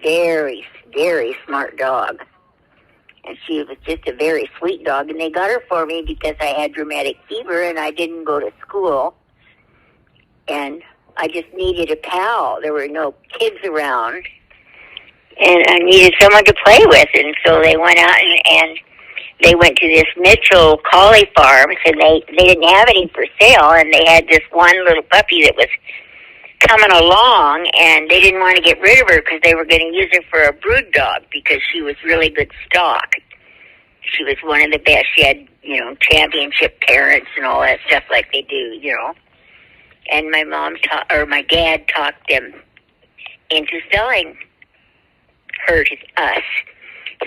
very, very smart dog. And she was just a very sweet dog. And they got her for me because I had rheumatic fever and I didn't go to school. And I just needed a pal. There were no kids around. And I needed someone to play with. And so they went out and they went to this Mitchell collie farms. And they didn't have any for sale. And they had this one little puppy that was coming along, and they didn't want to get rid of her because they were going to use her for a brood dog because she was really good stock. She was one of the best. She had, championship parents and all that stuff like they do, And my dad talked them into selling her to us.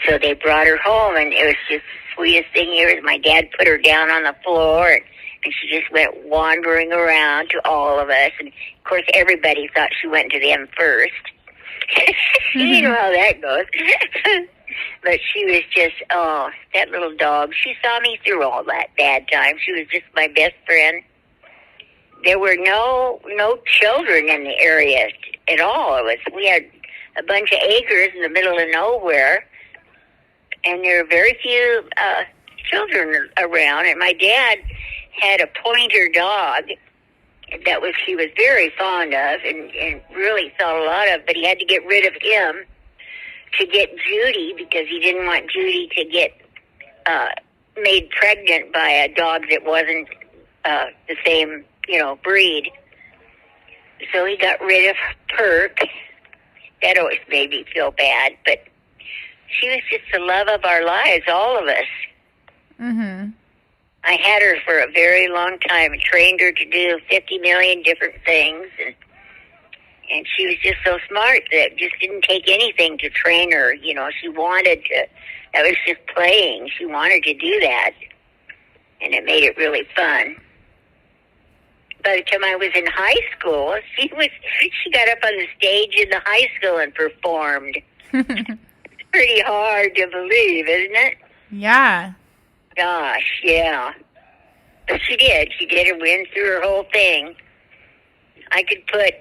So they brought her home, and it was just the sweetest thing ever. My dad put her down on the floor, and she just went wandering around to all of us. And, of course, everybody thought she went to them first. You know how that goes. But she was just, that little dog. She saw me through all that bad time. She was just my best friend. There were no children in the area at all. We had a bunch of acres in the middle of nowhere, and there were very few children around. And my dad had a pointer dog he was very fond of and really thought a lot of, but he had to get rid of him to get Judy because he didn't want Judy to get made pregnant by a dog that wasn't the same, breed. So he got rid of Perk. That always made me feel bad, but she was just the love of our lives, all of us. Mm-hmm. I had her for a very long time and trained her to do 50 million different things. And she was just so smart that it just didn't take anything to train her. She wanted to, that was just playing. She wanted to do that. And it made it really fun. By the time I was in high school, she got up on the stage in the high school and performed. It's pretty hard to believe, isn't it? Yeah. Gosh, yeah. But she did. She did and went through her whole thing. I could put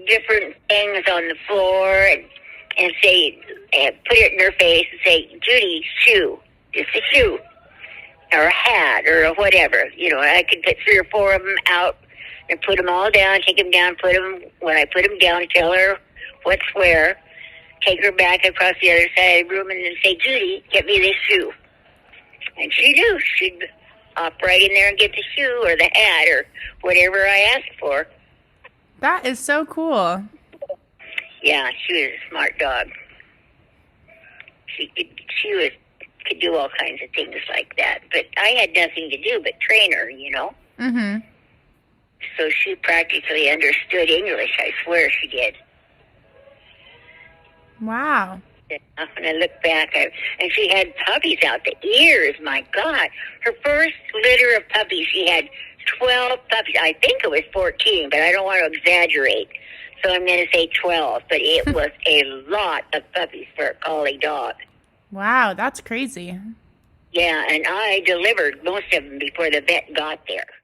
different things on the floor and say, put it in her face and say, Judy, shoe. Just a shoe. Or a hat or whatever. I could put 3 or 4 of them out and put them all down, take them down, when I put them down, tell her what's where, take her back across the other side of the room and then say, Judy, get me this shoe. And she knew. She'd hop right in there and get the shoe or the hat or whatever I asked for. That is so cool. Yeah, she was a smart dog. She could do all kinds of things like that. But I had nothing to do but train her, Mm-hmm. So she practically understood English. I swear she did. Wow. When I look back, and she had puppies out the ears. My God, her first litter of puppies, she had 12 puppies. I think it was 14, but I don't want to exaggerate, so I'm going to say 12. But it was a lot of puppies for a collie dog. Wow, that's crazy. Yeah, and I delivered most of them before the vet got there.